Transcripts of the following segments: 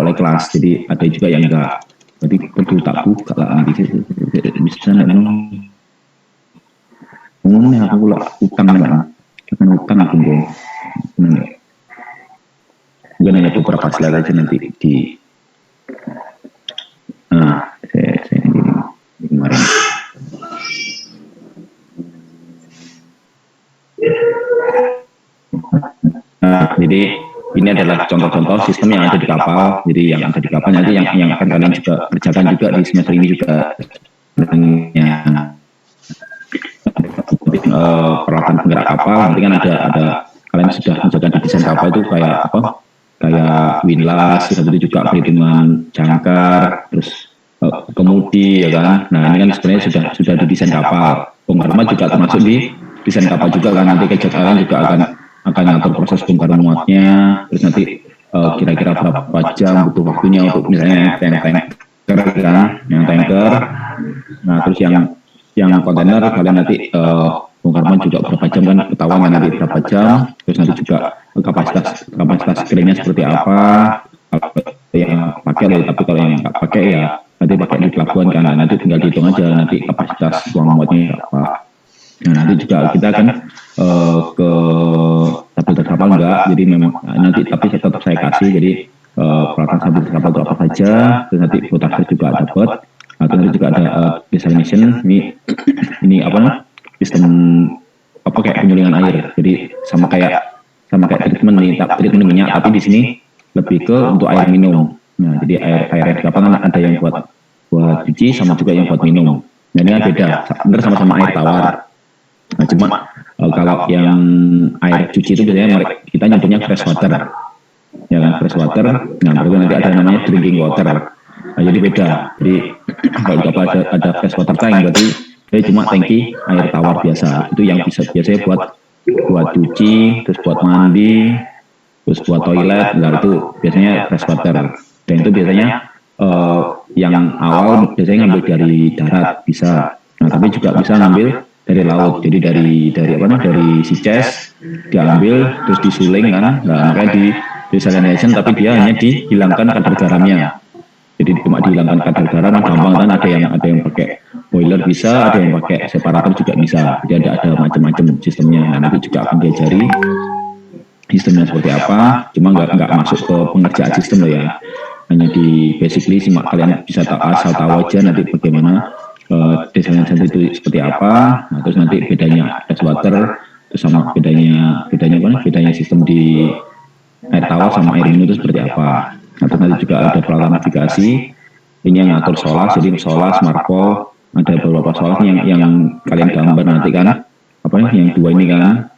oleh kelas. Jadi ada juga yang enggak. Berarti perlu tak buka lah nanti bisa memang umumnya aku lah utang lah, kan utang aku gue, gue nanya beberapa slide aja nanti di, saya di kemarin. Jadi ini adalah contoh-contoh sistem yang ada di kapal. Jadi yang ada di kapal nanti yang akan kalian juga kerjakan juga di semester ini juga sebenarnya peralatan penggerak kapal. Nanti kan ada kalian sudah menjaga di desain kapal itu kayak apa? Kayak windlass, terus itu juga perhitungan jangkar, terus kemudi ya kan. Nah ini kan sebenarnya sudah di desain kapal. Bongkar muat juga termasuk di desain kapal juga kan. Nanti kalian juga akan ngatur proses bongkar muatnya, terus nanti kira-kira berapa jam butuh waktunya untuk misalnya tanker kan, yang tanker. Nah terus yang kontainer kalian nanti bongkar muat juga berapa jam kan ketahuan kan nanti berapa jam. Terus nanti juga kapasitas keringnya seperti apa. Kalau yang pakai loh, tapi kalau yang nggak pakai ya nanti pakai di pelabuhan kan. Nanti tinggal dihitung aja nanti kapasitas ruang muatnya berapa. Nah nanti juga kita akan ke tabel kapal enggak, jadi memang nanti tapi tetap saya kasih jadi peralatan tabel kapal itu apa saja, terus nanti botaker juga dapat, atau nanti juga ada desalination, ini apa namanya sistem apa kayak penyulingan air, jadi sama kayak treatment minyak, tapi di sini lebih ke untuk air minum. Nah jadi air di kapal kan ada yang buat cuci sama juga yang buat minum. Nah ini kan beda, bener sama-sama air tawar. Nah, cuma kalau yang air cuci itu biasanya kita nyebutnya fresh water, ya kan fresh water. Nah baru nanti ada namanya drinking water. Nah, jadi beda. Jadi kalau kapal ada fresh water tank berarti dia cuma tangki air tawar biasa. Itu yang biasanya buat cuci, terus buat mandi, terus buat toilet. Nah itu biasanya fresh water. Dan itu biasanya yang awal biasanya ngambil dari darat bisa. Nah tapi juga bisa ngambil dari laut, jadi dari si Ces diambil terus disuling kan, nah makanya di desalination, tapi dia hanya dihilangkan kadar garamnya, jadi cuma dihilangkan kadar garam gampang kan. Ada yang pakai boiler bisa, ada yang pakai separator juga bisa, jadi ada macam-macam sistemnya. Nah nanti juga akan diajari sistemnya seperti apa, cuma nggak masuk ke pengerjaan sistem loh ya, hanya di basically simak kalian bisa asal tahu aja nanti bagaimana desalination itu seperti apa. Nah, terus nanti bedanya fresh water, terus sama bedanya sistem di air tawar sama air minum itu seperti apa. Nah, terus nanti juga ada peralatan navigasi, ini yang ngatur SOLAS, jadi SOLAS, Marco, ada beberapa SOLAS yang kalian gambar nanti kan, yang dua ini kan,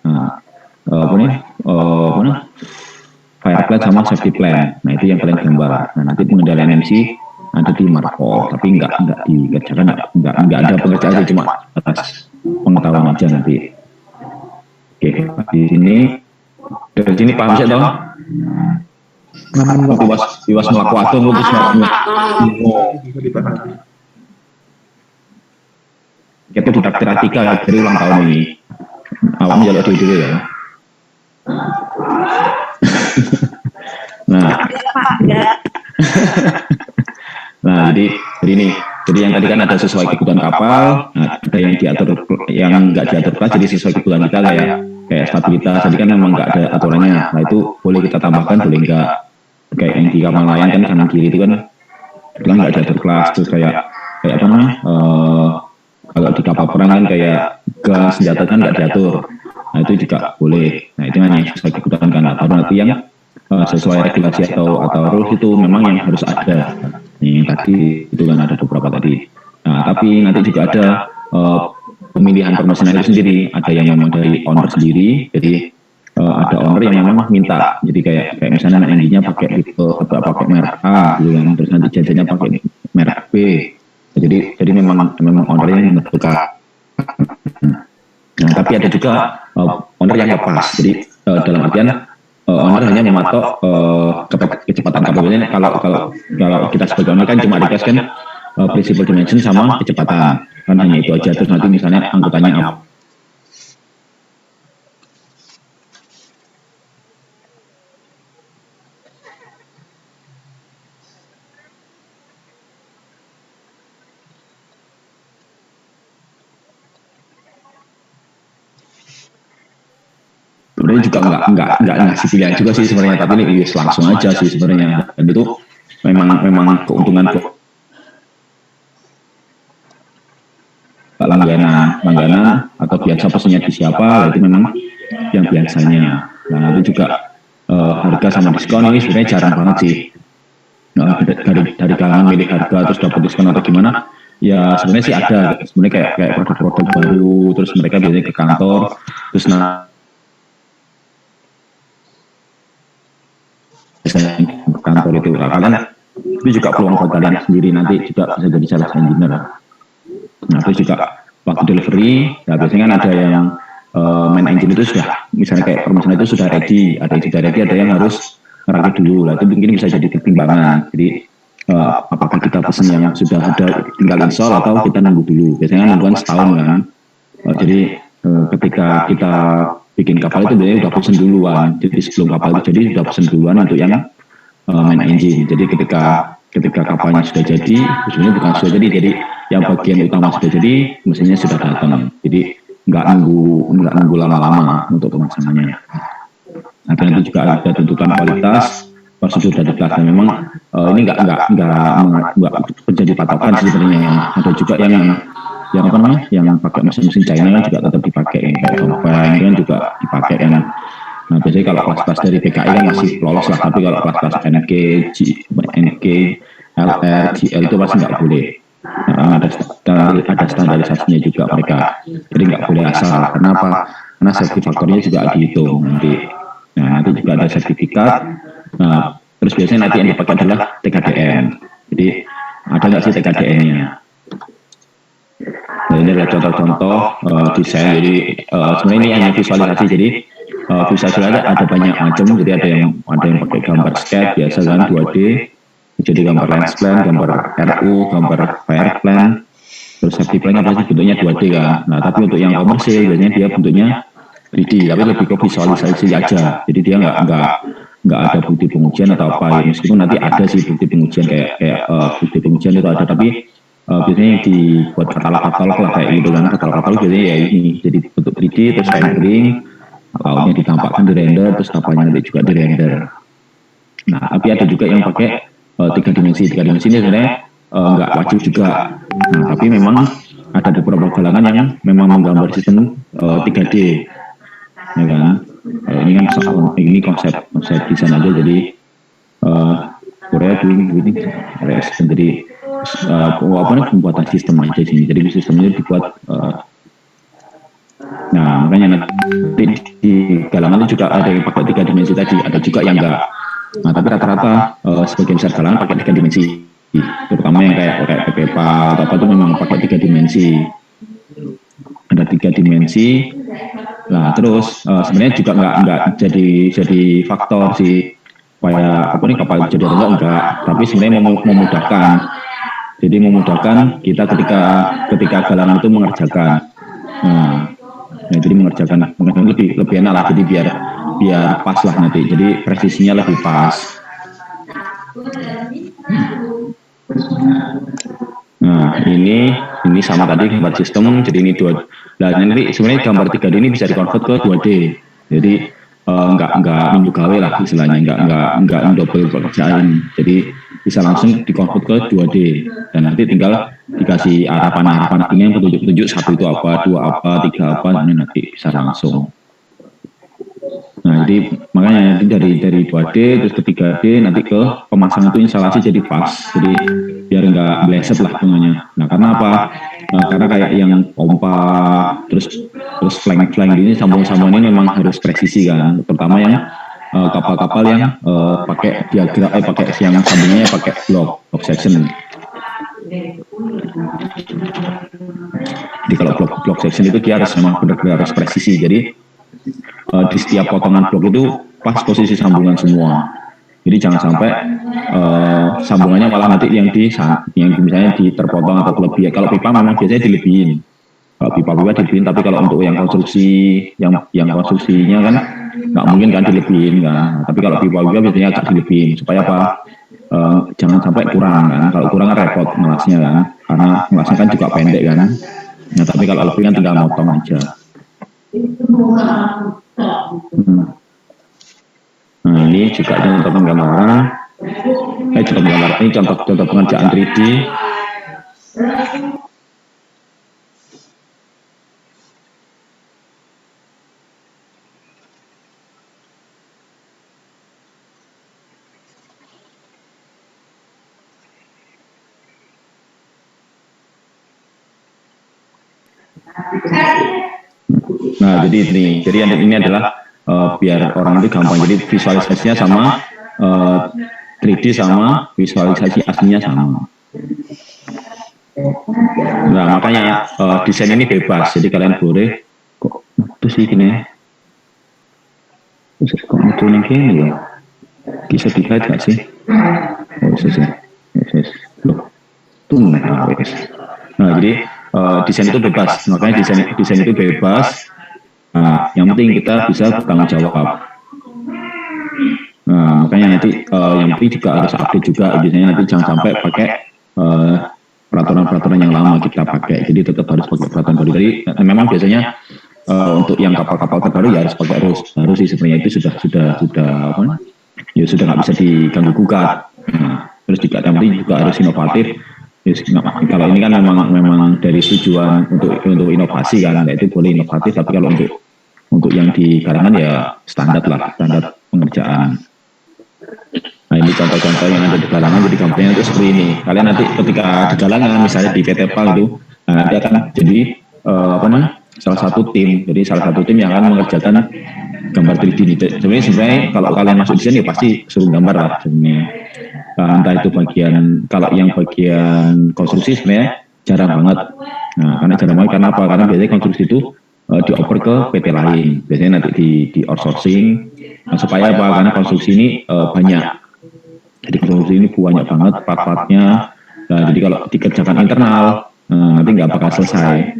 fire plan sama safety plan. Nah itu yang kalian gambar. Nah nanti pengendalian MC ada di Marco, tapi nggak dikerjakan, nggak ada pengerjaan, cuma atas pengetahuan aja nanti. Oke, di sini paham sih toh? Iwas melaku atom itu kita didaktir Atika dari ulang tahun ini. Awam jalur dulu ya. Nah, jadi yang tadi kan ada sesuai kebutuhan kapal, nah, ada yang diatur, yang nggak diatur kelas, jadi sesuai kebutuhan kita kayak stabilitas. Tadi kan memang nggak ada aturannya, nah itu boleh kita tambahkan, boleh nggak. Kayak yang di kapal nelayan kan kanan kiri itu kan nggak diatur kelas, terus kayak apa namanya? Kalau di kapal perang kan kayak gas senjata kan nggak diatur, nah itu juga boleh. Nah itu kan yang sesuai kebutuhan kan, baru nanti yang sesuai regulasi atau rules itu memang yang harus ada. Nih tadi itu kan ada beberapa tadi. Nah tapi nanti juga ada pemilihan permesinnya itu sendiri. Ada yang memang dari owner sendiri. Jadi ada owner yang memang minta. Jadi kayak misalnya NG-nya pakai pakai merek A, gitu kan. Terus nanti jajannya pakai merek B. Jadi memang owner yang menentukan. Nah tapi ada juga owner yang lepas. Jadi dalam artian owner hanya mematok kecepatan kapalnya. Kalau kita sebagai owner kan cuma request kan principal dimension sama kecepatan, kan hanya itu aja. Terus nanti misalnya angkutannya apa. sebenarnya juga nggak ngasih pilihan juga sih sebenarnya, tapi ini langsung aja sih sebenarnya, dan itu memang keuntungan langganan atau biasa pesennya di siapa, itu memang yang biasanya. Nah itu juga harga sama diskon ini sebenarnya jarang banget sih. Nah, dari kalangan milih harga terus dapat diskon atau gimana, ya sebenarnya sih ada sebenarnya kayak produk-produk baru, terus mereka biasanya ke kantor terus kantor itu kalian itu juga peluang buat kalian sendiri, nanti juga bisa jadi sales engineer. Nah terus juga waktu delivery, ya biasanya kan ada yang main engine itu sudah, misalnya kayak permesin itu sudah ready, ada yang sudah ready, ada yang harus ngerakit dulu lah, itu mungkin bisa jadi pertimbangan. Jadi apakah kita pesan yang sudah ada tinggal install atau kita nunggu dulu, biasanya nungguan setahun kan. Jadi ketika kita bikin kapal itu biasanya udah pesen duluan, jadi sebelum kapal itu jadi sudah pesen duluan untuk yang main engine. Jadi ketika kapalnya sudah jadi, sebenarnya bukan sudah jadi yang bagian utama sudah jadi, mesinnya sudah datang. Jadi nggak nunggu lama-lama untuk pemasangannya. Nah, nanti juga ada tuntutan kualitas, prosedur dari kelas, dan memang ini nggak menjadi patokan sebenarnya. Ada juga yang apa namanya, yang pakai mesin-mesin China kan juga tetap dipakai, kayak Topeng kan juga dipakai kan. Nah biasanya kalau kelas-kelas dari PKI kan masih lolos lah, tapi kalau kelas-kelas NG, LR, GL itu pasti nggak boleh. Nah, ada standarisasinya juga mereka, jadi nggak boleh asal. Kenapa? Karena safety faktornya juga dihitung nanti. Nah nanti juga ada sertifikat. Nah terus biasanya nanti yang dipakai adalah TKDN. Jadi ada nggak sih TKDN-nya? Nah, ini adalah contoh-contoh desain. Jadi sebenarnya ini hanya visualisasi. Jadi visualisasi ada banyak macam. Jadi ada yang pakai gambar sketch biasa kan 2D. Jadi gambar lens plan, gambar RU, gambar fire plan. Terus safety plan apa sih bentuknya 2D kan. Nah tapi untuk yang komersil biasanya dia bentuknya 3D, tapi lebih ke visualisasi aja. Jadi dia nggak ada bukti pengujian atau apa. Ya, meskipun nanti ada sih bukti pengujian kayak bukti pengujian itu ada, tapi biasanya yang dibuat katalog lah kayak gitu kan. Katalog biasanya ya ini jadi bentuk 3D terus rendering, lautnya ditampakkan di render, terus kapalnya nanti juga di render. Nah tapi ada juga yang pakai tiga dimensi ini sebenarnya nggak wajib juga. Nah tapi memang ada beberapa galangan yang memang menggambar sistem 3D, ya kan. Ini kan ini konsep desain aja. Jadi Korea ini jadi apa nih pembuatan sistem aja sini. Jadi sistemnya dibuat. Nah makanya nanti di galangan itu juga ada yang pakai 3 dimensi tadi, ada juga yang enggak. Nah tapi rata-rata sebagian besar galangan pakai 3 dimensi, terutama yang kayak PPPA atau apa itu memang pakai 3 dimensi. Ada 3 dimensi. Nah terus sebenarnya juga nggak jadi faktor sih supaya apa nih kapal jadi enggak, tapi sebenarnya memudahkan. Jadi memudahkan kita ketika galangan itu mengerjakan. Nah jadi mengerjakan lebih enak lah, jadi biar pas lah nanti, jadi presisinya lebih pas. Nah ini sama tadi gambar sistem, jadi ini dua. Nah nanti sebenarnya gambar 3D ini bisa dikonvert ke 2D, jadi nggak minggu gawe lah istilahnya, nggak double pekerjaan, jadi bisa langsung dikonvert ke 2D, dan nanti tinggal dikasih harapan ini yang petunjuk satu itu apa, 2 apa, 3 apa, ini nanti bisa langsung. Nah jadi makanya nanti dari 2D terus ke 3D nanti ke pemasangan itu instalasi jadi pas, jadi biar nggak bleset lah semuanya. Nah karena apa? Nah, karena kayak yang pompa terus flank ini sambung-sambung ini memang harus presisi kan, terutama yang kapal-kapal yang pakai diagram pakai yang sambungnya pakai block section. Jadi kalau block section itu dia harus memang benar-benar harus presisi, jadi di setiap potongan blok itu pas posisi sambungan semua. Jadi jangan sampai sambungannya malah nanti yang misalnya terpotong atau kelebihan. Kalau pipa memang biasanya dilebihin. Kalau pipa dilebihin, tapi kalau untuk yang konstruksi yang konstruksinya kan nggak mungkin kan dilebihin kan. Tapi kalau pipa biasanya agak dilebihin supaya apa? Jangan sampai kurang kan. Kalau kurang kan repot ngelasnya kan, karena ngelasnya kan juga pendek kan. Nah tapi kalau lebih kan tinggal motong aja. ini juga contoh penggambaran. Ini contoh pengerjaan 3D. Nah, jadi ini adalah biar orang itu gampang. Jadi visualisasinya sama, 3D sama, visualisasi aslinya sama. Nah, makanya desain ini bebas. Jadi kalian boleh kok terus gini. Kok itu nih ya? Bisa dilihat nggak sih? Oh, bisa sih. Loh, nah, jadi desain itu bebas. Makanya desain itu bebas. Nah, yang penting kita bisa bertanggung jawab. Nah, makanya nanti yang penting juga harus update juga. Biasanya nanti jangan sampai pakai peraturan-peraturan yang lama kita pakai. Jadi tetap harus pakai peraturan baru. Jadi memang biasanya untuk yang kapal-kapal terbaru ya harus pakai harus sih sebenarnya itu sudah apa? Ya sudah nggak bisa diganggu gugat. Nah, terus juga yang penting juga harus inovatif. Kalau ini kan memang dari tujuan untuk inovasi kan, itu boleh inovatif. Tapi kalau untuk yang di karangan ya standar pengerjaan. Nah, ini contoh-contoh yang ada di galangan. Jadi gampangnya itu seperti ini. Kalian nanti ketika di galangan misalnya di PT PAL itu, nanti akan jadi salah satu tim. Jadi salah satu tim yang akan mengerjakan gambar 3D ini. Sebenarnya kalau kalian masuk di sini ya pasti suruh gambar lah sebenarnya. Entah itu kalau yang bagian konstruksi sebenarnya jarang banget. Nah, karena jarang banget karena apa? Karena biasanya konstruksi itu dioper ke PT lain. Biasanya nanti di outsourcing. Nah, supaya apa? Karena konstruksi ini banyak. Jadi konstruksi ini banyak banget part-partnya. Nah, jadi kalau dikerjakan internal nanti nggak bakal selesai,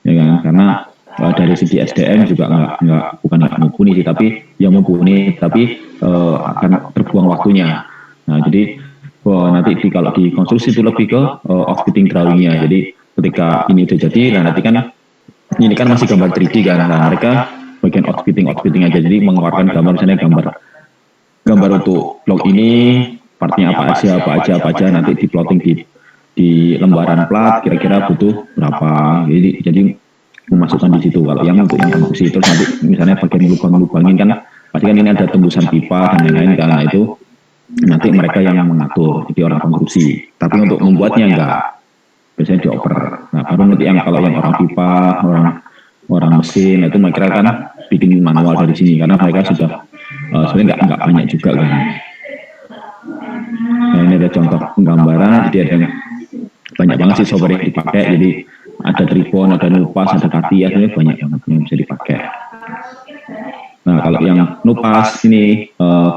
ya kan? Karena dari segi SDM juga bukan nggak mumpuni sih, tapi yang mumpuni tapi akan terbuang waktunya. Nah, jadi nanti kalau di konstruksi itu lebih ke outfitting drawingnya. Jadi ketika ini udah jadi, nah nanti kan ini kan masih gambar 3D kan. Nah, mereka bagian outfitting aja. Jadi mengeluarkan gambar, misalnya gambar untuk blok ini partnya apa aja nanti di plotting di lembaran plat kira-kira butuh berapa. Jadi memasukkan di situ. Kalau yang untuk yang konstruksi itu nanti misalnya bagian lubangin kan pasti kan ini ada tembusan pipa dan lain-lain, karena itu nanti mereka yang mengatur, jadi orang konstruksi. Tapi untuk membuatnya enggak, biasanya dioper. Nah, baru nanti kalau yang orang pipa, orang mesin itu mereka kan bikin manual dari sini, karena mereka sudah sebenarnya enggak banyak juga kan. Nah, ini ada contoh penggambaran. Jadi ada banyak banget sih software yang dipakai. Jadi ada tripod, ada nupas, ada katia, sebenarnya banyak banget yang bisa dipakai. Nah, kalau yang nupas ini,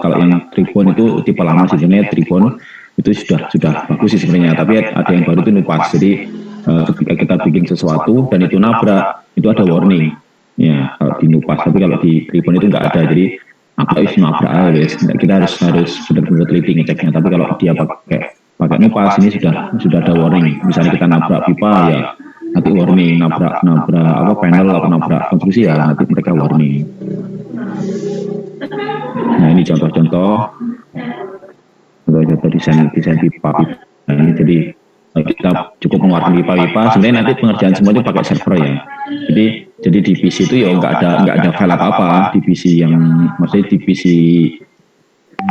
kalau yang tripod itu tipe lama sih, sebenarnya tripod itu sudah bagus sih sebenarnya. Tapi ada yang baru itu nupas. Jadi ketika kita bikin sesuatu dan itu nabrak, itu ada warning. Ya, kalau di nupas. Tapi kalau di tripod itu nggak ada. Jadi apa itu nabrak guys? Kita harus benar-benar teliti ngeceknya. Tapi kalau dia pakai nupas ini sudah ada warning. Misalnya kita nabrak pipa ya nanti warning, nabrak panel atau nabrak konstruksi ya nanti mereka warning. Nah, ini contoh desain pipa. Nah, ini jadi kita cukup mengeluarkan pipa. Sebenarnya nanti pengerjaan semua itu pakai server ya. Jadi di PC itu ya nggak ada file apa-apa di PC maksudnya di PC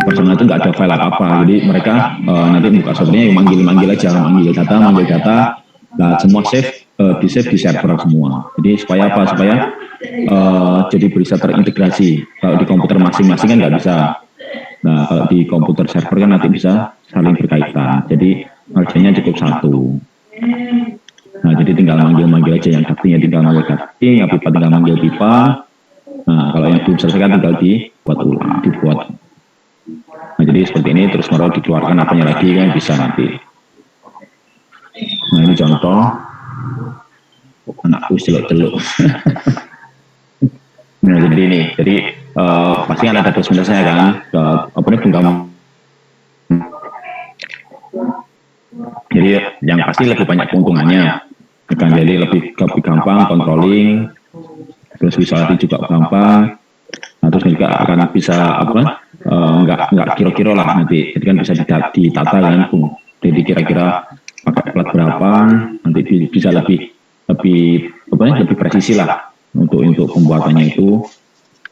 personal itu nggak ada file apa-apa. Jadi mereka nanti buka softwarenya manggil aja, manggil data. Nah, semua di save di server semua. Jadi supaya apa? Supaya jadi bisa terintegrasi. Kalau di komputer masing-masing kan nggak bisa. Nah, kalau di komputer server kan nanti bisa saling berkaitan. Jadi harganya cukup satu. Nah, jadi tinggal manggil aja, yang daktinya tinggal manggil dakti, yang pipa tinggal manggil pipa. Nah, kalau yang belum selesai kan tinggal dibuat. Nah, jadi seperti ini terus baru dikeluarkan apanya lagi kan bisa nanti. Nah, ini contoh. Anakku celuk-celuk. Nah, jadi pasti kan ada plus minusnya kan. Penggambaran. Jadi yang pasti lebih banyak keuntungannya. Kan jadi lebih gampang controlling, terus visualisasi juga gampang. Nah, terus juga akan bisa nggak kira-kira lah nanti, jadi kan bisa ditata kan, jadi kira-kira pakai plat berapa, nanti bisa lebih lebih apa ya, lebih presisi lah untuk pembuatannya itu.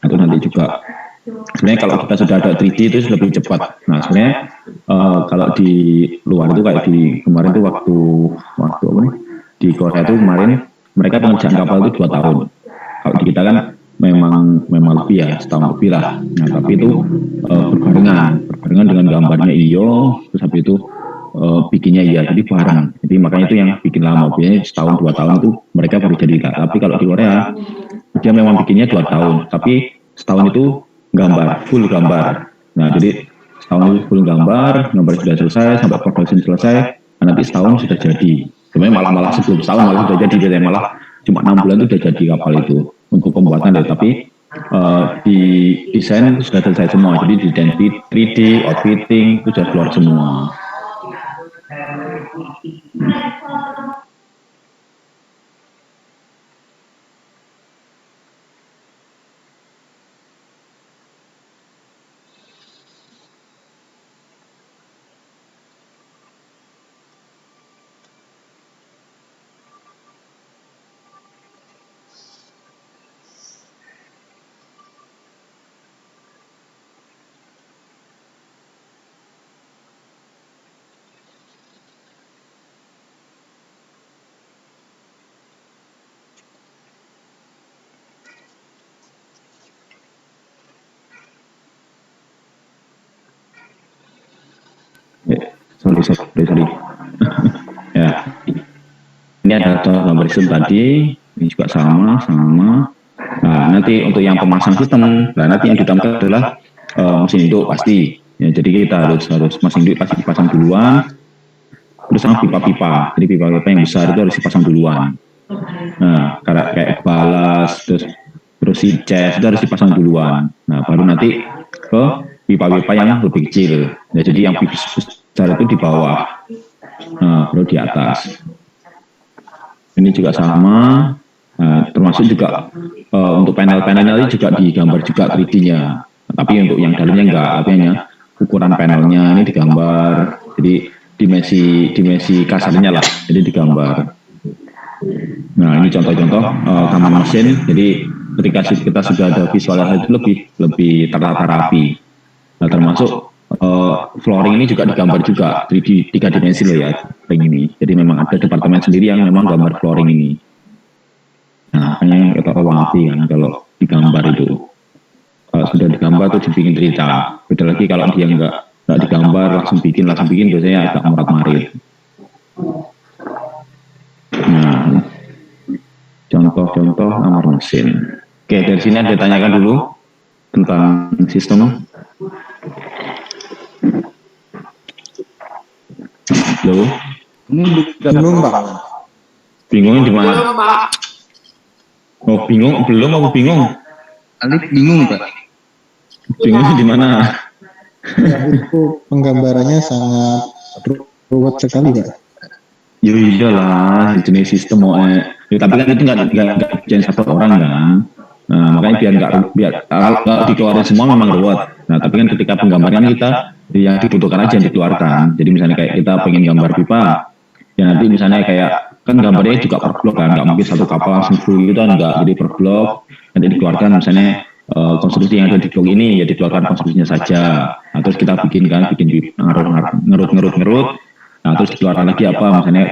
Atau nanti juga sebenarnya kalau kita sudah ada 3D itu lebih cepat. Nah sebenarnya kalau di luar itu kayak di kemarin tuh waktu apa nih, di Korea itu kemarin mereka pengerjaan kapal itu 2 tahun. Kalau di kita kan memang lebih ya, setahun lebih lah. Nah tapi itu berbarengan dengan gambarnya iyo, terus habis itu bikinnya iya, jadi bareng. Jadi makanya itu yang bikin lama, biasanya setahun 2 tahun itu mereka baru jadi. Tapi kalau di Korea dia memang bikinnya 2 tahun, tapi setahun itu gambar, full gambar. Nah jadi setahun itu full gambar sudah selesai, sampai production selesai, nah, nanti setahun sudah jadi. Sebenarnya malah sebelum setahun malah sudah jadi, jadi malah cuma 6 bulan itu sudah jadi kapal itu untuk pembuatan deh. Tapi di desain itu sudah selesai semua, jadi di 3D, outfitting itu sudah keluar semua. Sorry. Ya, ini ada gambar sistem tadi, ini juga sama. Nah, nanti untuk yang pemasang sistem, nah nanti yang ditambah adalah mesin induk pasti. Ya, jadi kita harus mesin induk pasti dipasang duluan, terus sama pipa-pipa. Jadi pipa-pipa yang besar itu harus dipasang duluan. Nah, kayak balas, terus si chest itu harus dipasang duluan. Nah, baru nanti ke pipa-pipa yang lebih kecil. Nah, jadi yang besar itu di bawah, nah, baru di atas. Ini juga sama, termasuk juga untuk panel-panelnya ini juga digambar juga 3D-nya. Tapi untuk yang dalamnya enggak, artinya ukuran panelnya ini digambar, jadi dimensi kasarnya lah, jadi digambar. Nah ini contoh-contoh kamar mesin, jadi ketika kita sudah ada visualisasi itu lebih tertata rapi. Nah termasuk flooring ini juga digambar juga 3D, 3 dimensi loh ya, ring ini. Jadi memang ada departemen sendiri yang memang gambar flooring ini. Nah, makanya kita warna kan kalau digambar itu. Kalau sudah digambar itu dibikin cerita. Beda lagi kalau dia nggak digambar langsung bikin biasanya agak morat-marit. Nah, contoh-contoh kamar mesin. Oke, dari sini ada tanyakan dulu tentang sistem. Halo? Belum, Pak. Bingungnya di mana? Oh, bingung? Belum aku bingung? Alif bingung, Pak. Bingungnya di mana? Ya, itu penggambarannya sangat ruwet sekali, Pak. Ya iyalah, jenis sistem ya, tapi kan itu nggak jadi satu orang kan. Nah, makanya biar kalau dikeluarin semua memang ruwet. Nah, tapi kan ketika penggambaran kita yang dibutuhkan aja yang dikeluarkan. Jadi misalnya kayak kita pengen gambar pipa, ya nanti misalnya kayak kan gambarnya juga per blok kan, nggak mungkin satu kapal langsung full gitu kan, nggak, jadi per blok nanti dikeluarkan misalnya konstruksi yang ada di blok ini ya dikeluarkan konstruksinya saja. Nah, terus kita bikin ngerut, nah terus dikeluarkan lagi apa misalnya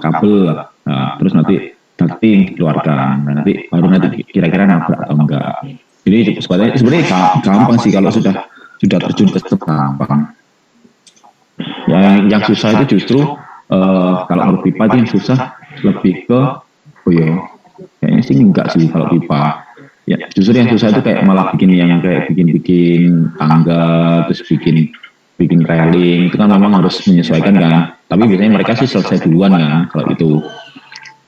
kabel, nah, terus nanti ducting dikeluarkan, nah, nanti baru nanti kira-kira nabrak atau enggak. Jadi sebenarnya gampang sih kalau sudah terjun ke step gampang. Yang susah itu justru kalau menurut pipa itu yang susah lebih ke kayaknya sih enggak sih kalau pipa. Ya justru yang susah itu kayak malah bikin tangga, terus bikin railing, itu kan memang harus menyesuaikan kan. Tapi biasanya mereka sih selesai duluan kan kalau itu.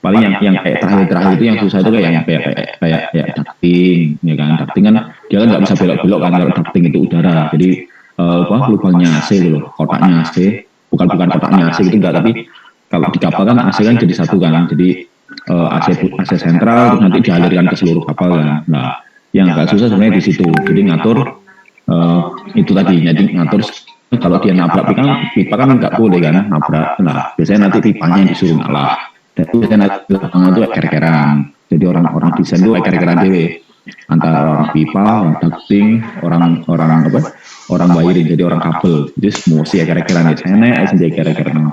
Paling yang kayak terakhir itu yang susah itu kayak ducting, ya kan. Ducting kan dia kan nggak bisa belok-belok kan kalau ducting itu udara. Jadi lubangnya AC gitu loh, kotaknya AC, bukan kotaknya AC gitu enggak, tapi kalau di kapal kan AC kan jadi satu kan. Jadi AC sentral terus nanti dialirkan ke seluruh kapal kan. Nah, yang agak susah sebenarnya di situ. Jadi ngatur itu tadi, jadi ngatur kalau dia nabrak pipa kan nggak boleh kan nabrak. Nah biasanya nanti pipanya yang disuruh ngalah. Dan biasanya nanti di lapangan itu eker-ekeran. Jadi orang-orang desain itu eker-ekeran dewe antara orang pipa, orang ducting, orang apa? Orang wiring, jadi orang kabel. Jadi semua si eker-ekeran itu saya sendiri eker-ekeran.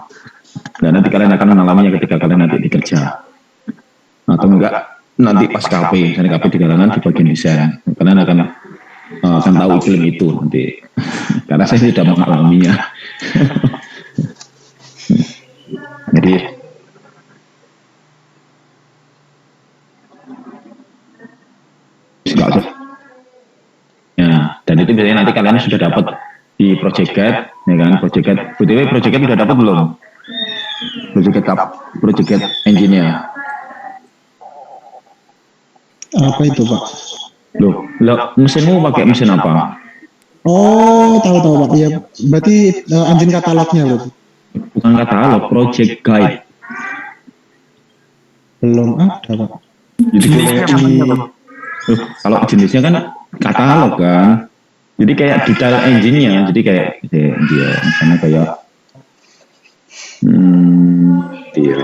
Dan nanti kalian akan mengalaminya ketika kalian nanti dikerja. Atau enggak nanti pas KP, misalnya KP di galangan di bagian desain, kalian akan tahu iklim itu nanti. Karena saya sudah mengalaminya. Jadi ya, dan itu biasanya nanti kalian sudah dapat di project guide, ya kan? Project guide, project guide sudah dapat belum? Project guide engineer. Apa itu Pak? Loh, mesinmu pakai mesin apa? Oh, tahu Pak. Ya, berarti engine katalognya loh. Bukan katalog, project guide. Belum ada Pak. Jadi kalau jenisnya kan katalog kan. Jadi kayak detail engine-nya, jadi kayak dia misalnya kayak dia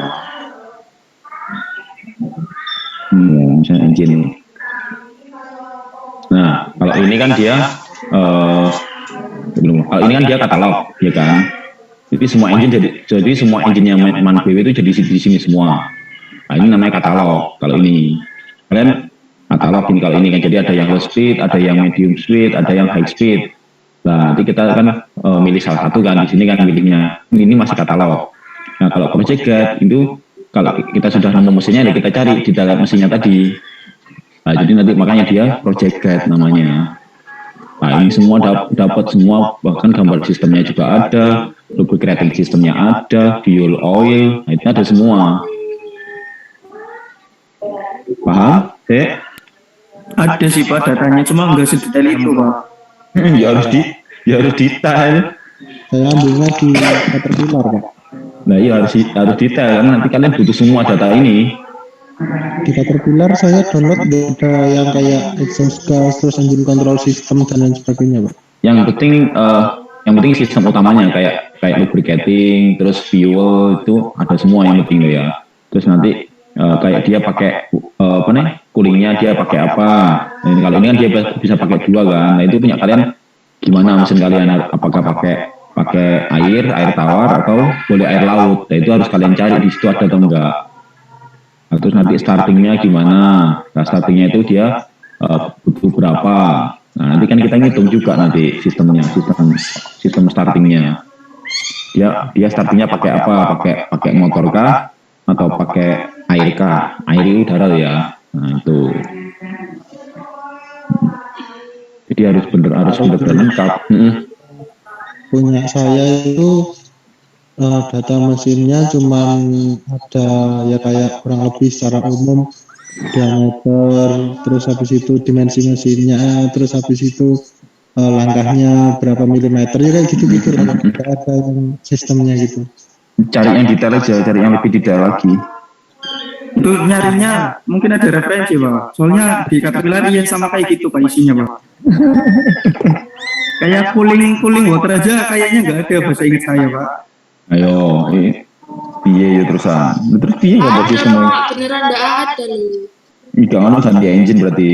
misalnya engine. Nah, kalau ini kan dia kalau ini kan dia katalog, ya kan. Jadi semua engine yang Man BW itu jadi di sini semua. Nah, ini namanya katalog. Kalau ini kalian katalog ini kalau ini kan jadi ada yang low speed, ada yang medium speed, ada yang high speed. Nah, nanti kita kan milih salah satu kan di sini kan milihnya. Ini masih katalog. Nah, kalau project guide itu kalau kita sudah nemu mesinnya ya kita cari di dalam mesinnya tadi. Nah, jadi nanti makanya dia project guide namanya. Nah, ini semua dapat semua, bahkan gambar sistemnya juga ada, lubricating sistemnya ada, fuel oil, nah, itu ada semua. Paham? Ada sih Pak datanya, cuma nggak sedetail itu Pak. Ya harus detail. Saya ambilnya di Caterpillar Pak. Nah iya harus detail, nanti kalian butuh semua data ini. Di Caterpillar saya download data yang kayak exhaust gas, terus engine control system dan lain sebagainya Pak. Yang penting sistem utamanya kayak lubricating, terus fuel itu ada semua yang penting ya. Terus nanti kayak dia pakai coolingnya dia pakai apa. Nah, kalau ini kan dia bisa pakai dua kan. Nah itu punya kalian gimana mesin kalian, apakah pakai air tawar atau boleh air laut. Nah itu harus kalian cari di situ ada atau enggak. Nah, terus nanti startingnya gimana. Nah startingnya itu dia butuh berapa. Nah nanti kan kita ngitung juga nanti sistem startingnya. Dia startingnya pakai apa, pakai motor kah atau pakai air kah, air udara ya. Nah itu jadi harus benar lengkap. Punya saya itu data mesinnya cuman ada ya kayak kurang lebih secara umum diameter, terus habis itu dimensi mesinnya, terus habis itu langkahnya berapa milimeter ya kayak gitu-gitu lah. Tidak ada yang sistemnya gitu. Cari yang detail aja, cari yang lebih detail lagi. Itu nyarinya mungkin ada referensi Pak. Soalnya di Caterpillar iya sama kayak gitu Pak isinya Pak. Kayak cooling water aja kayaknya nggak ada bahasa Inggris saya Pak. Ayo, iya ya terusan. Terus piye nggak berarti semua? Beneran nggak ada loh. Enggak mau ganti engine berarti.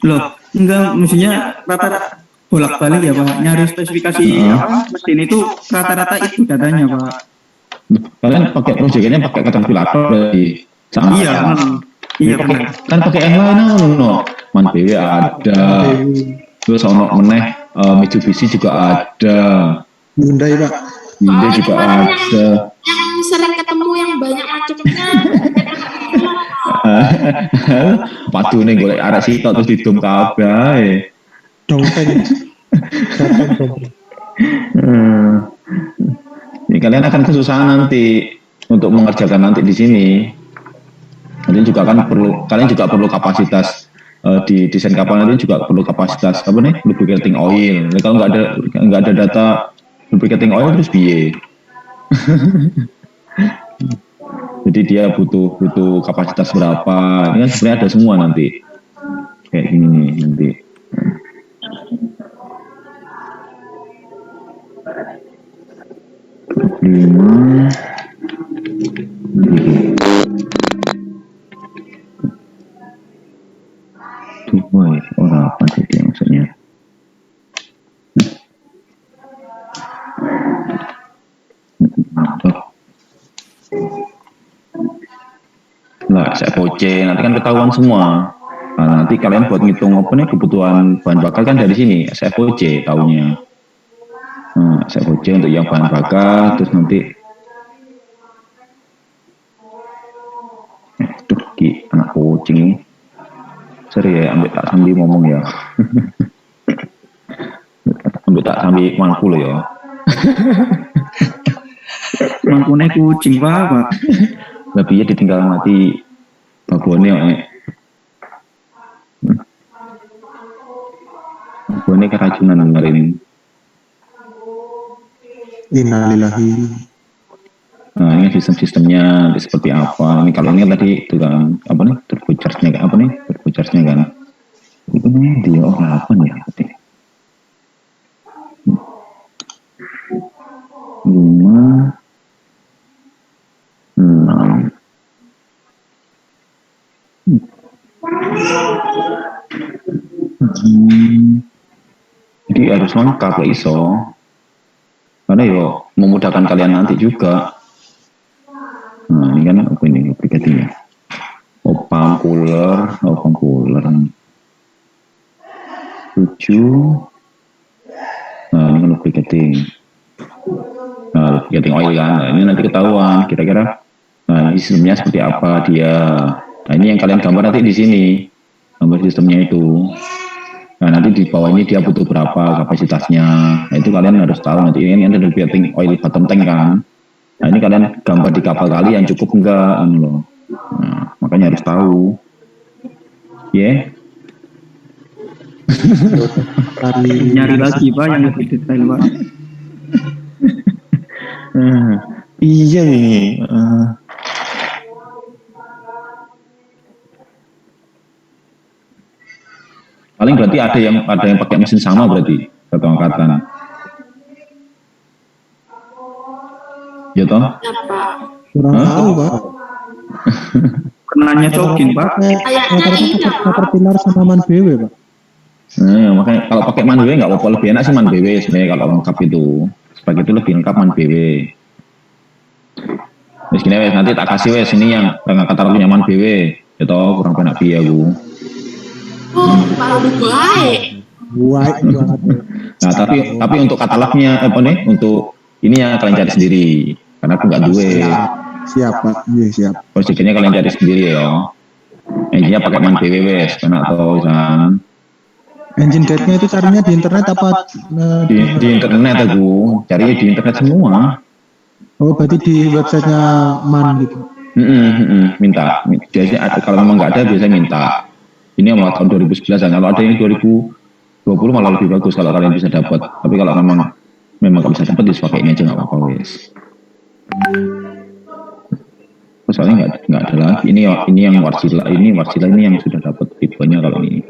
Loh, enggak maksudnya rata-rata bolak-balik ya Pak. Nyari spesifikasi apa mesin itu rata-rata itu datanya Pak. Kalian pakai projectnya pakai Caterpillar berarti. Sama Iya, kan? Iya benar. Kan pakai yang lain no. Man BW ada. Terus ono meneh Mitsubishi juga ada. Hyundai Pak. Hyundai juga ada. Yang sering ketemu yang banyak macamnya. Waduh nih golek arek sitok terus didum kabeh. Dongpeng. Ini kalian akan kesusahan nanti untuk mengerjakan nanti di sini. Nanti juga kan kalian juga perlu kapasitas di desain kapal nanti juga perlu kapasitas apa nih lubricating oil. Nah, kalau nggak ada data lubricating oil terus biye. Jadi dia butuh kapasitas berapa. Ini kan sebenarnya ada semua nanti. Kayak gini nih nanti. 5 2 ya, orang apa sih dia maksudnya? Nah, SFOC nanti kan ketahuan semua. Nah, nanti kalian buat ngitung apa nih kebutuhan bahan bakar kan dari sini SFOC tahunya. Nah, SFOC untuk yang bahan bakar, terus nanti tuh Ki, anak kucing. Sorry ya, ambil tak sambil ngomong ya. Ambil tak sambil mangku lo ya. Mangkune kucing Pak. Tapi ya ditinggal mati babonnya ya. Babonnya keracunan kemarin. Innalillahi. Nah, ini sistem-sistemnya nanti seperti apa. Ini kalau ini tadi itu kan apa nih turbocharge-nya kan apa nih turbocharge-nya kan. Itu nih dia apa nih berarti. 5 6 jadi harus lengkap lah iso karena yo memudahkan kalian nanti juga. Nah ini kan apa ini aplikasinya opang cooler 7. Nah ini kan lubricating. Nah lubricating oil kan, nah, ini nanti ketahuan kira-kira nah ini sistemnya seperti apa dia. Nah ini yang kalian gambar nanti di sini gambar sistemnya itu. Nah nanti di bawah ini dia butuh berapa kapasitasnya. Nah itu kalian harus tahu nanti ini ada lubricating oil bottom tank kan. Nah ini kalian gambar di kapal kalian cukup enggak loh. Nah makanya harus tahu. Ya. Nyari lagi Pak yang lebih detail Pak. Iya nih. Paling berarti ada yang pakai mesin sama berarti satu angkatan. Ya toh? Apa? Kurang tahu, Pak. Pernahnya cokin Pak. Kayaknya iya, Pak. Caterpillar sama Man BW, Pak. Nah, makanya kalau pakai Man BW nggak apa-apa, lebih enak sih Man BW sebenarnya kalau lengkap itu. Sebagai itu lebih lengkap Man BW. Wes gini wes nanti tak kasih wes ini yang kata punya Man BW. Ya toh kurang penak biaya Bu. Oh, baru baik. Baik banget. Nah tapi untuk katalognya apa nih untuk ini yang kalian cari sendiri karena aku nggak duwe. Siap, Pak. Iya, siap. Prosedurnya kalian cari sendiri ya. Intinya pakai Man BW wes karena atau kan. Engine guide-nya itu carinya di internet apa? Di internet aku cari di internet semua. Oh, berarti di websitenya Man gitu. Minta. Biasanya ada, kalau memang nggak ada biasanya minta. Ini malah tahun 2011 dan kalau ada yang 2020 malah lebih bagus kalau kalian bisa dapat. Tapi kalau memang nggak bisa dapat, pakai ini aja nggak apa-apa wes. Soalnya nggak ada lagi. Ini yang Wärtsilä ini yang sudah dapat tipenya kalau ini.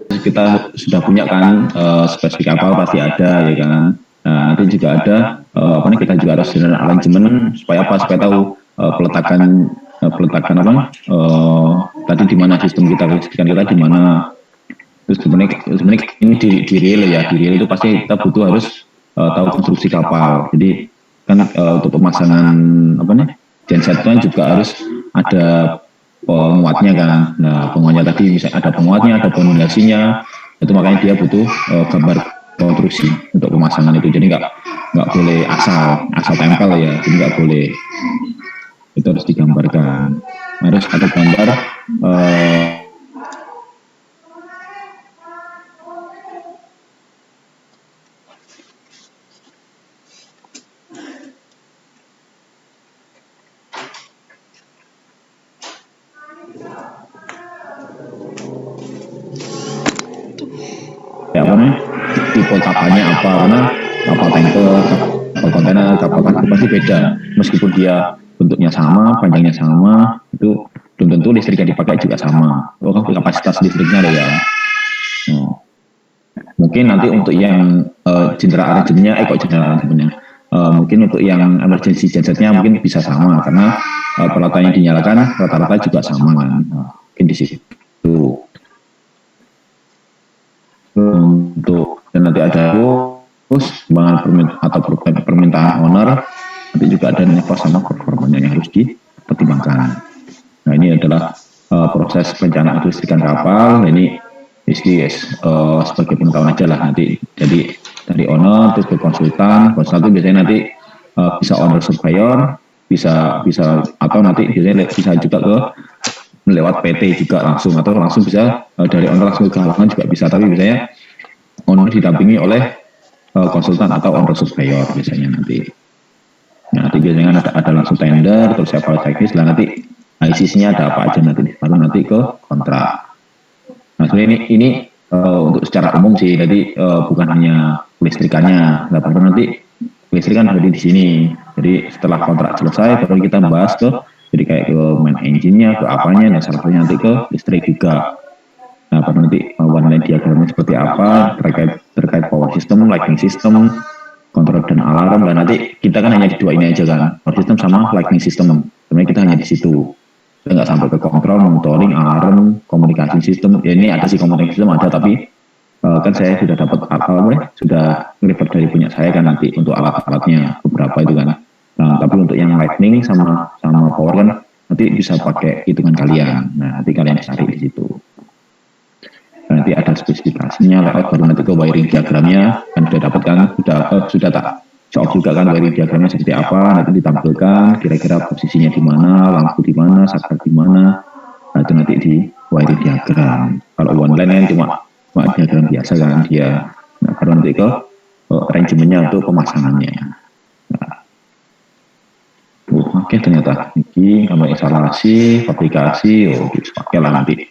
Kita sudah punya kan spesifik kapal pasti ada ya kan. Nah, nanti juga ada kita juga harus general arrangement supaya tahu peletakan apa tadi di mana sistem kita di mana. Terus sebenarnya ini di relay ya, di relay itu pasti kita butuh harus tahu konstruksi kapal. Jadi kan untuk pemasangan gensetnya juga harus ada penguatnya kan. Nah penguatnya tadi misalnya ada penguatnya, ada pondasinya, itu makanya dia butuh gambar konstruksi untuk pemasangan itu. Jadi nggak boleh asal tempel ya, jadi nggak boleh. Itu harus digambarkan, harus ada gambar ya apa nih tipe kapalnya apa, karena kapal tanker, kapal kontainer, kapal pasti beda meskipun dia bentuknya sama, panjangnya sama, itu belum tentu listrik yang dipakai juga sama. Kapasitas listriknya ada ya. Mungkin nanti untuk yang general arrangementnya, general arrangementnya mungkin untuk yang emergency gensetnya mungkin bisa sama karena peralatan yang dinyalakan rata-rata juga sama kan. Mungkin di situ untuk dan nanti ada terus atau permintaan owner, nanti juga ada cost sama performanya yang harus dipertimbangkan. Nah ini adalah proses perencanaan kelistrikan kapal. Nah, ini sebagai pengetahuan aja lah nanti. Jadi dari owner terus ke konsultan itu biasanya nanti bisa owner surveyor, bisa atau nanti biasanya bisa juga ke lewat PT juga langsung atau langsung bisa dari owner langsung ke halaman juga bisa, tapi biasanya owner didampingi oleh konsultan atau owner surveyor biasanya nanti. Nah, nanti biasanya ada langsung tender, terus siapa checklist, lah nanti ICC-nya ada apa aja nanti, baru nanti ke kontrak. Nah, sebenarnya ini untuk secara umum sih, jadi bukan hanya kelistrikannya, nah, baru nanti kelistrikan ada di sini. Jadi setelah kontrak selesai, baru kita bahas ke, jadi kayak ke main engine-nya, ke apanya, dan salah satunya nanti ke listrik juga. Nah, baru nanti one line diagramnya seperti apa, terkait power system, lighting system, kontrol dan alarm, dan nanti kita kan hanya di dua ini aja kan, power system sama lighting system. Sebenarnya kita hanya di situ. Kita nggak sampai ke kontrol, monitoring, alarm, komunikasi sistem. Ya ini ada sih komunikasi sistem ada, tapi kan saya sudah dapat sudah refer dari punya saya kan nanti untuk alat-alatnya beberapa itu kan. Nah, tapi untuk yang lightning sama power kan nanti bisa pakai hitungan kalian. Nah, nanti kalian cari di situ. Nanti ada spesifikasinya, layout, baru nanti ke wiring diagramnya kan sudah dapat kan, sudah tak show juga kan wiring diagramnya seperti apa, nanti ditampilkan kira-kira posisinya di mana, lampu di mana, saklar di mana. Nah, itu nanti di wiring diagram. Kalau one line cuma diagram biasa kan dia. Nah, baru nanti ke arrangementnya untuk pemasangannya. Nah, oke, ternyata ini sama instalasi, fabrikasi, pakai lah nanti.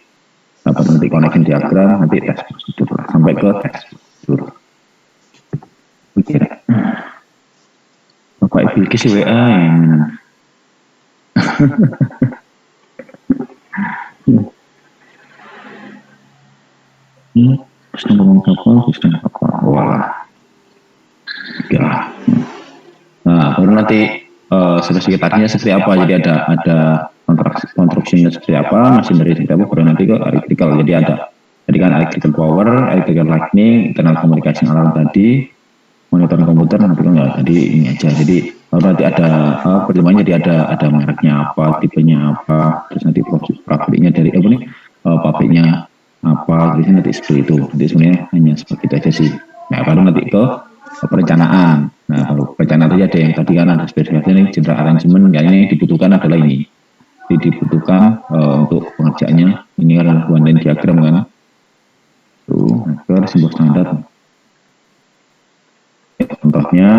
Nah, baru nanti connection diagram, nanti tes prosedur lah, sampai ke tes prosedur. Oke. Bapak Ibu kisi WA yang sistem kapal, walah. Ya. Nah, baru nanti spesifikasinya seperti apa, jadi ada konstruksinya seperti apa, machinery seperti apa, baru nanti ke electrical. Jadi kan electrical power, electrical lightning, internal communication alarm tadi, monitor komputer nanti kan nggak tadi ini aja. Jadi nanti ada pertimbangannya, jadi ada mereknya apa, tipenya apa, terus nanti proses pabriknya dari pabriknya apa, jadi nanti seperti itu. Jadi sebenarnya hanya seperti itu aja sih. Nah, baru nanti ke perencanaan. Nah, kalau perencanaan tadi ada yang tadi kan ada spesifikasi ini general arrangement, yang ini dibutuhkan adalah ini. Jadi dibutuhkan untuk pengerjaannya ini adalah one line diagram kan. Tuh, sebuah standar. Contohnya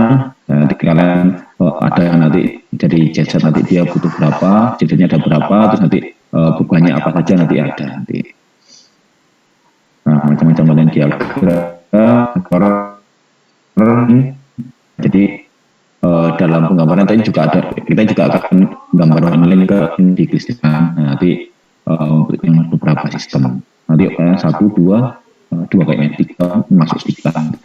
nanti kalian ada yang nanti jadi genset nanti dia butuh berapa, gensetnya ada berapa, terus nanti bebannya apa saja nanti ada nanti. Nah, macam-macam line diagram. Jadi dalam penggambaran tadi juga ada, kita juga akan gambar online ke di kelistrikan. Nanti untuk yang beberapa sistem nanti 1, 2 kayaknya 3 masuk stikan.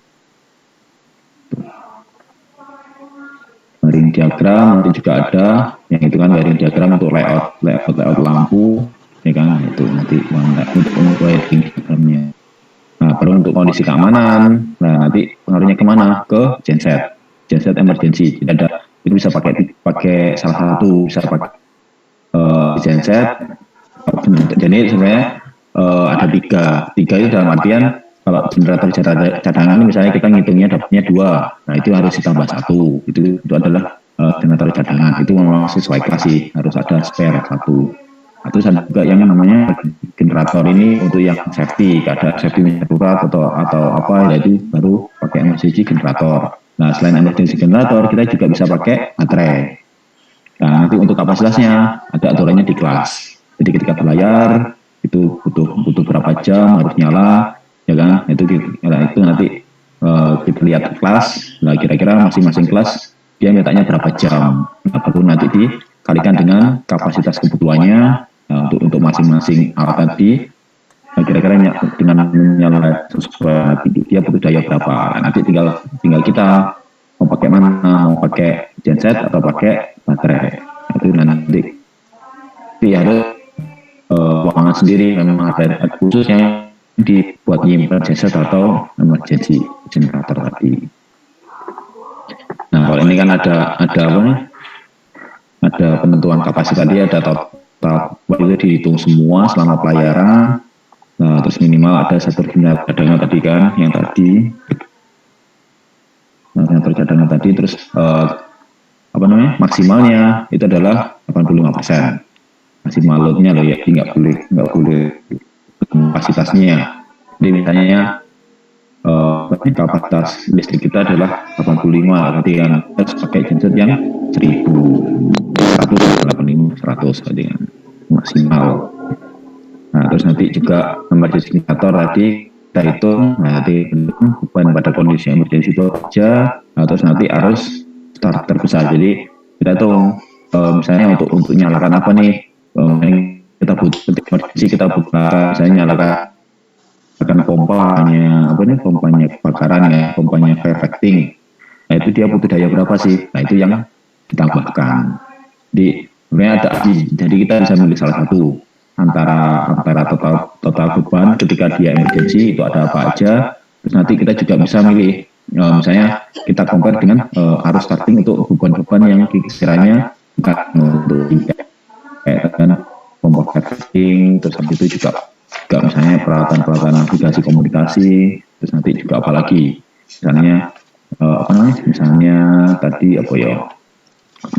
Wiring diagram nanti juga ada yang itu kan wiring diagram untuk layout lampu ya kan, itu nanti untuk wiring diagramnya. Nah, baru untuk kondisi keamanan, nah nanti pengaruhnya kemana? Ke genset emergency. Jadi ada itu bisa pakai salah satu, bisa pakai genset. Jadi sebenarnya ada tiga itu dalam artian kalau generator cadangan misalnya kita ngitungnya dapatnya 2, nah itu harus ditambah 1, itu adalah generator cadangan, itu memang sesuai kasih harus ada spare 1. Nah, terus ada juga yang namanya generator ini untuk yang safety, ada safety darurat atau apa, jadi baru pakai emergency generator. Nah, selain emergency generator kita juga bisa pakai baterai. Nah, nanti untuk kapasitasnya ada aturannya di kelas. Jadi ketika berlayar itu butuh berapa jam harus nyala, ya kan? Itu nanti kita lihat kelas. Nah, kira-kira masing-masing kelas dia mintanya berapa jam. Nah, baru nanti dikalikan dengan kapasitas kebutuhannya. Nah, untuk masing-masing alat tadi, nah, kira-kira dengan menyala sesuai dia butuh daya berapa. Nah, nanti tinggal kita mau pakai mana, mau pakai genset atau pakai baterai. Itu nanti ada ruangan sendiri, memang ada khusus yang dibuat nyimpan genset atau emergency generator tadi. Nah kalau ini kan ada apa nih? Ada penentuan kapasitas tadi, ada total itu dihitung semua selama pelayaran. Nah, terus minimal ada satu cadangan tadi kan, yang tadi. Nah, yang tercadangan tadi, terus apa namanya, maksimalnya itu adalah 85%. Maksimal loadnya loh ya, nggak boleh kapasitasnya. Jadi misalnya kapasitas listrik kita adalah 85, berarti kan harus pakai genset yang 1185, 100 berarti kan maksimal. Nah terus nanti juga emergency generator tadi kita hitung, nah nanti beban pada kondisi emergency itu aja. Nah, terus nanti arus starter besar, jadi kita hitung misalnya untuk nyalakan apa nih, kita butuh emergency, kita buka misalnya nyalakan pompanya apa nih, pompanya kebakaran ya, pompanya fire fighting. Nah itu dia butuh daya berapa sih? Nah itu yang ditambahkan. Sebenarnya ada, jadi kita bisa milih salah satu antara total beban ketika dia emergency itu ada apa aja. Terus nanti kita juga bisa milih misalnya kita compare dengan arus starting untuk beban-beban yang kiranya untuk kayak pompa fighting, terus habis itu juga misalnya peralatan navigasi komunikasi, terus nanti juga apalagi misalnya apa namanya, misalnya tadi apa ya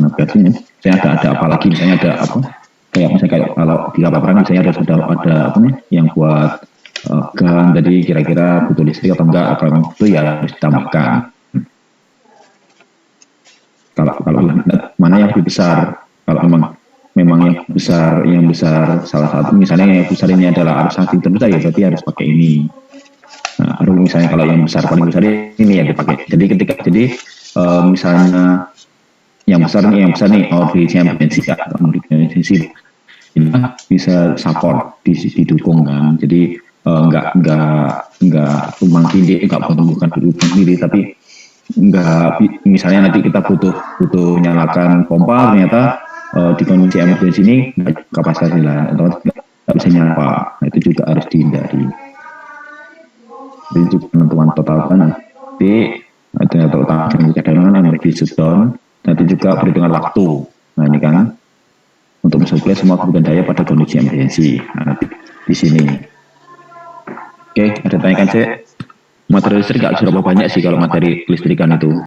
navigasinya, misalnya ada apa lagi, misalnya ada apa kayak misalnya kayak kalau di kapal perang misalnya ada apa nih yang buat gun tadi, kira-kira butuh listrik atau enggak, kalau itu ya harus ditambahkan. Kalau mana yang lebih besar, kalau memang yang besar salah satu, misalnya yang besar ini adalah arus starting terbesar ya berarti harus pakai ini. Nah, misalnya kalau yang besar paling besar ini yang dipakai. Jadi misalnya yang besar nih emergency atau emergency ini bisa support didukung kan. Jadi enggak tumbang tindih, enggak bukan tumbang tindih, tapi enggak, misalnya nanti kita butuh nyalakan pompa, ternyata di kondisi emergency ini kapasitasnya atau nggak bisa nyala. Nah, itu juga harus dihindari. Jadi juga penentuan total kan nanti total cadangan emergency shutdown, nanti juga perhitungan waktu. Nah ini kan untuk mensuplai semua kebutuhan daya pada kondisi emergency. Nah, nanti di sini. Oke, ada tanyakan sih. Materi listrik nggak berapa banyak sih kalau materi listrikan itu.